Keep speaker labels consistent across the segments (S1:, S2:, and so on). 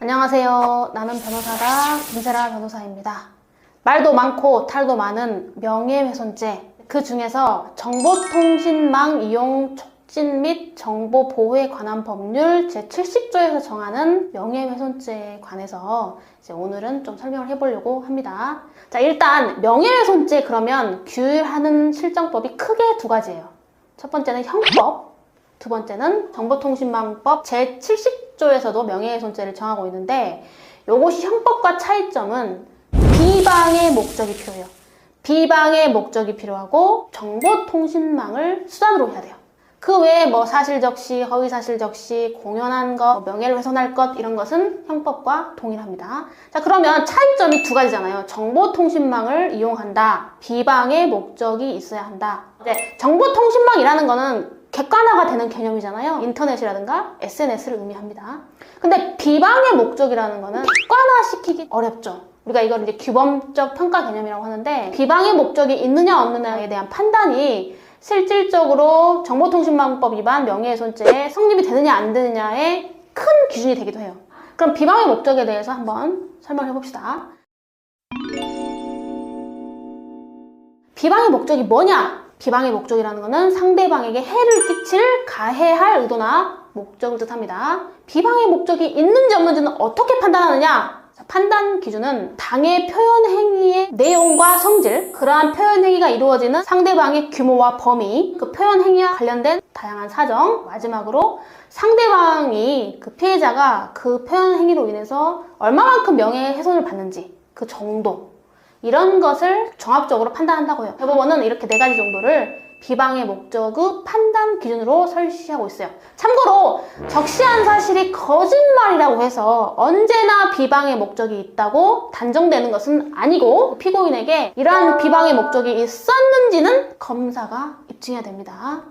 S1: 안녕하세요. 나는 변호사다 김세라 변호사입니다. 말도 많고 탈도 많은 명예훼손죄, 그 중에서 정보통신망 이용 촉진 및 정보 보호에 관한 법률 제70조에서 정하는 명예훼손죄에 관해서 이제 오늘은 좀 설명을 해보려고 합니다. 자, 일단 명예훼손죄 그러면 규율하는 실정법이 크게 두 가지예요. 첫 번째는 형법, 두 번째는 정보통신망법 제70조에서도 명예훼손죄를 정하고 있는데, 요것이 형법과 차이점은 비방의 목적이 필요해요. 비방의 목적이 필요하고 정보통신망을 수단으로 해야 돼요. 그 외에 뭐 사실적시, 허위사실적시, 공연한 것, 명예를 훼손할 것, 이런 것은 형법과 동일합니다. 자, 그러면 차이점이 두 가지잖아요. 정보통신망을 이용한다, 비방의 목적이 있어야 한다. 네, 정보통신망이라는 거는 객관화가 되는 개념이잖아요. 인터넷이라든가 SNS를 의미합니다. 근데 비방의 목적이라는 거는 객관화시키기 어렵죠. 우리가 이걸 이제 규범적 평가 개념이라고 하는데, 비방의 목적이 있느냐 없느냐에 대한 판단이 실질적으로 정보통신망법 위반 명예훼손죄에 성립이 되느냐 안 되느냐의 큰 기준이 되기도 해요. 그럼 비방의 목적에 대해서 한번 설명해 봅시다. 비방의 목적이 뭐냐? 비방의 목적이라는 것은 상대방에게 해를 끼칠 가해할 의도나 목적을 뜻합니다. 비방의 목적이 있는지 없는지는 어떻게 판단하느냐? 판단 기준은 당의 표현 행위의 내용과 성질, 그러한 표현 행위가 이루어지는 상대방의 규모와 범위, 그 표현 행위와 관련된 다양한 사정, 마지막으로 상대방이, 그 피해자가 그 표현 행위로 인해서 얼마만큼 명예훼손을 받는지, 그 정도, 이런 것을 종합적으로 판단한다고 해요. 대법원은 이렇게 네 가지 정도를 비방의 목적의 판단 기준으로 설치하고 있어요. 참고로 적시한 사실이 거짓말이라고 해서 언제나 비방의 목적이 있다고 단정되는 것은 아니고, 피고인에게 이러한 비방의 목적이 있었는지는 검사가 입증해야 됩니다.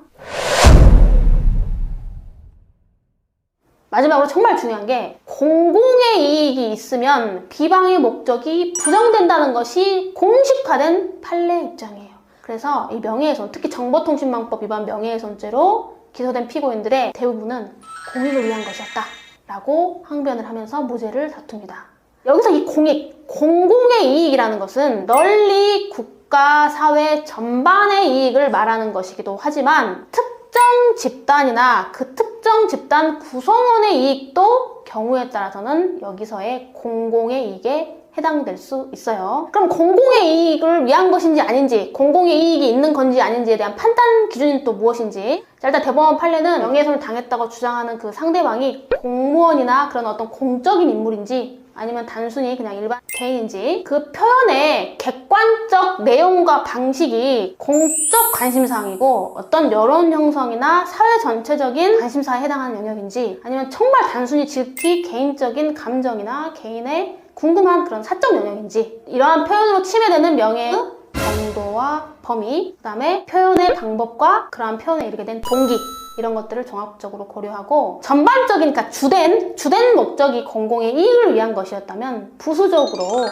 S1: 마지막으로 정말 중요한 게, 공공의 이익이 있으면 비방의 목적이 부정된다는 것이 공식화된 판례 입장이에요. 그래서 이 명예훼손, 특히 정보통신망법 위반 명예훼손죄로 기소된 피고인들의 대부분은 공익을 위한 것이었다 라고 항변을 하면서 무죄를 다툽니다. 여기서 이 공익, 공공의 이익이라는 것은 널리 국가, 사회 전반의 이익을 말하는 것이기도 하지만, 특정 집단이나 그 특정 집단 구성원의 이익도 경우에 따라서는 여기서의 공공의 이익에 해당될 수 있어요. 그럼 공공의 이익을 위한 것인지 아닌지, 공공의 이익이 있는 건지 아닌지에 대한 판단 기준이 또 무엇인지. 자, 일단 대법원 판례는 명예훼손을 당했다고 주장하는 그 상대방이 공무원이나 그런 어떤 공적인 인물인지, 아니면 단순히 그냥 일반 개인인지, 그 표현의 객관적 내용과 방식이 공적 관심사항이고 어떤 여론 형성이나 사회 전체적인 관심사에 해당하는 영역인지, 아니면 정말 단순히 지극히 개인적인 감정이나 개인의 궁금한 그런 사적 영역인지, 이러한 표현으로 침해되는 명예의 정도와 범위, 그 다음에 표현의 방법과 그러한 표현에 이르게 된 동기, 이런 것들을 종합적으로 고려하고, 전반적인, 그러니까 주된 목적이 공공의 이익을 위한 것이었다면, 부수적으로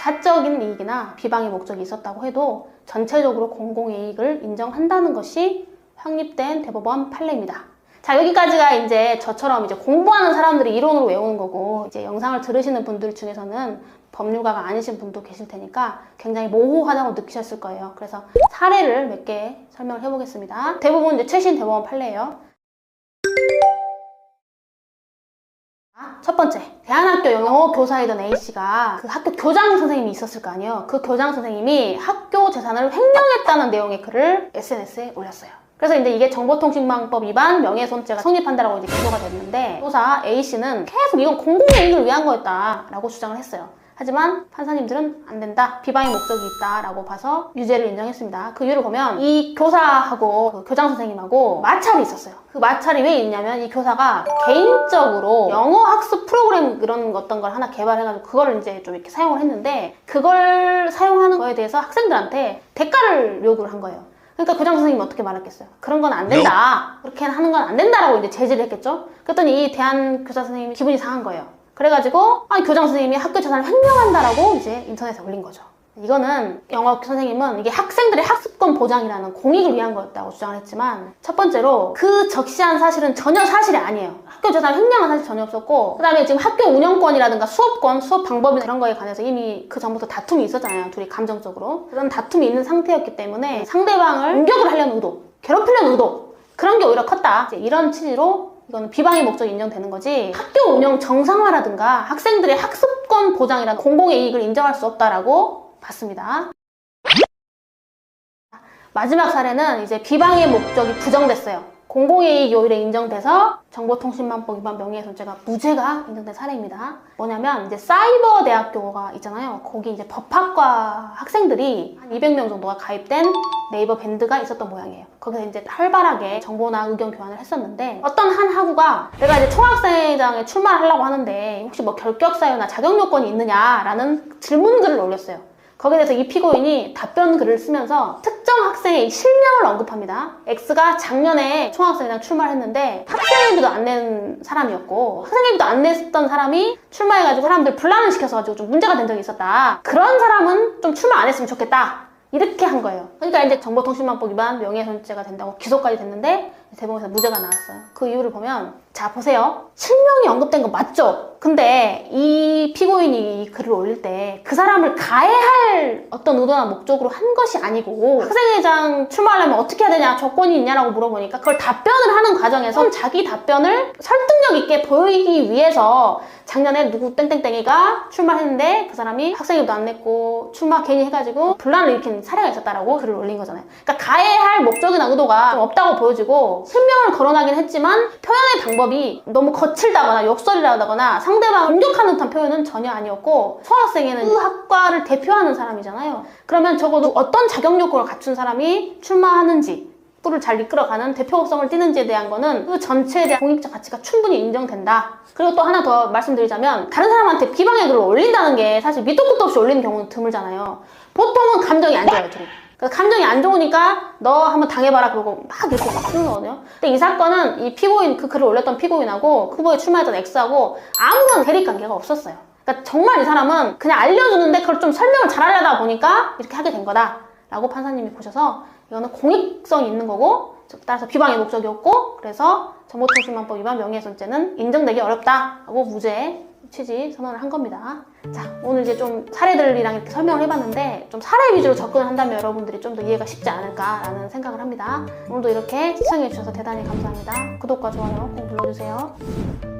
S1: 사적인 이익이나 비방의 목적이 있었다고 해도 전체적으로 공공의 이익을 인정한다는 것이 확립된 대법원 판례입니다. 자, 여기까지가 이제 저처럼 이제 공부하는 사람들이 이론으로 외우는 거고, 이제 영상을 들으시는 분들 중에서는 법률가가 아니신 분도 계실 테니까 굉장히 모호하다고 느끼셨을 거예요. 그래서 사례를 몇 개 설명을 해보겠습니다. 대부분 이제 최신 대법원 판례예요. 첫 번째, 대안학교 영어 교사이던 A씨가 그 학교 교장 선생님이 있었을 거 아니에요. 그 교장 선생님이 학교 재산을 횡령했다는 내용의 글을 SNS에 올렸어요. 그래서 이제 이게 정보통신망법 위반 명예훼손죄가 성립한다라고 이제 기소가 됐는데, 교사 A씨는 계속 이건 공공의 이익을 위한 거였다라고 주장을 했어요. 하지만 판사님들은 안 된다, 비방의 목적이 있다라고 봐서 유죄를 인정했습니다. 그 이유를 보면 이 교사하고 그 교장 선생님하고 마찰이 있었어요. 그 마찰이 왜 있냐면, 이 교사가 개인적으로 영어 학습 프로그램 이런 어떤 걸 하나 개발해가지고 그거를 이제 좀 이렇게 사용을 했는데, 그걸 사용하는 거에 대해서 학생들한테 대가를 요구를 한 거예요. 그러니까 교장 선생님이 어떻게 말했겠어요? 그런 건 안 된다, 그렇게 하는 건 안 된다라고 이제 제지를 했겠죠. 그랬더니 이 대한 교사 선생님이 기분이 상한 거예요. 그래가지고 교장 선생님이 학교 재산을 횡령한다라고 이제 인터넷에 올린 거죠. 이거는 영어 선생님은 이게 학생들의 학습권 보장이라는 공익을 위한 거였다고 주장을 했지만, 첫 번째로 그 적시한 사실은 전혀 사실이 아니에요. 학교 재산 횡령은 사실 전혀 없었고, 그 다음에 지금 학교 운영권이라든가 수업권, 수업 방법이나 이런 거에 관해서 이미 그 전부터 다툼이 있었잖아요. 둘이 감정적으로. 그런 다툼이 있는 상태였기 때문에 상대방을 공격을 하려는 의도, 괴롭히려는 의도, 그런 게 오히려 컸다. 이런 취지로 이건 비방의 목적이 인정되는 거지, 학교 운영 정상화라든가 학생들의 학습권 보장이라는 공공의 이익을 인정할 수 없다라고 봤습니다. 마지막 사례는 이제 비방의 목적이 부정됐어요. 공공의 이익이 오히려 인정돼서 정보통신망법 위반 명예훼손죄가 무죄가 인정된 사례입니다. 뭐냐면 이제 사이버 대학교가 있잖아요. 거기 이제 법학과 학생들이 한 200명 정도가 가입된 네이버 밴드가 있었던 모양이에요. 거기서 이제 활발하게 정보나 의견 교환을 했었는데, 어떤 한 학우가 내가 이제 총학생회장에 출마를 하려고 하는데 혹시 뭐 결격 사유나 자격 요건이 있느냐라는 질문글을 올렸어요. 거기에 대해서 이 피고인이 답변 글을 쓰면서 특정 학생의 실명을 언급합니다. X가 작년에 총학생회장 출마를 했는데 학생회비도 안 낸 사람이었고, 학생회비도 안 냈던 사람이 출마해가지고 사람들 분란을 시켜서 좀 문제가 된 적이 있었다. 그런 사람은 좀 출마 안 했으면 좋겠다. 이렇게 한 거예요. 그러니까 이제 정보통신망법 위반 명예훼손죄가 된다고 기소까지 됐는데 대법원에서 무죄가 나왔어요. 그 이유를 보면, 자 보세요. 실명이 언급된 거 맞죠? 근데 이 피고인이 이 글을 올릴 때 그 사람을 가해할 어떤 의도나 목적으로 한 것이 아니고, 학생회장 출마하려면 어떻게 해야 되냐, 조건이 있냐라고 물어보니까 그걸 답변을 하는 과정에서 자기 답변을 설득력 있게 보이기 위해서 작년에 누구 땡땡땡이가 출마했는데 그 사람이 학생회비도 안 냈고 출마 괜히 해가지고 분란을 일으킨 사례가 있었다라고 글을 올린 거잖아요. 그러니까 가해할 목적이나 의도가 좀 없다고 보여지고, 실명을 거론하긴 했지만 표현의 방법이 너무 거칠다거나 욕설이라거나 상대방을 공격하는 듯한 표현은 전혀 아니었고, 총학생회는 그 학과를 대표하는 사람이잖아요. 그러면 적어도 어떤 자격 요건을 갖춘 사람이 출마하는지, 학부를 잘 이끌어가는 대표성을 띠는지에 대한 거는 그 전체에 대한 공익적 가치가 충분히 인정된다. 그리고 또 하나 더 말씀드리자면, 다른 사람한테 비방의 글을 올린다는 게 사실 밑도 끝도 없이 올리는 경우는 드물잖아요. 보통은 감정이 안 좋아요, 둘이. 그래서 감정이 안 좋으니까 너 한번 당해봐라 그러고 막 이렇게 쓰는 거거든요. 근데 이 사건은 이 피고인, 그 글을 올렸던 피고인하고 그 후보에 출마했던 X하고 아무런 대립관계가 없었어요. 그러니까 정말 이 사람은 그냥 알려주는데 그걸 좀 설명을 잘 하려다 보니까 이렇게 하게 된 거다 라고 판사님이 보셔서, 이거는 공익성이 있는 거고 따라서 비방의 목적이 없고, 그래서 정보통신망법 위반 명예훼손죄는 인정되기 어렵다라고 무죄 취지 선언을 한 겁니다. 자, 오늘 이제 좀 사례들이랑 이렇게 설명을 해봤는데, 좀 사례 위주로 접근을 한다면 여러분들이 좀 더 이해가 쉽지 않을까라는 생각을 합니다. 오늘도 이렇게 시청해주셔서 대단히 감사합니다. 구독과 좋아요 꼭 눌러주세요.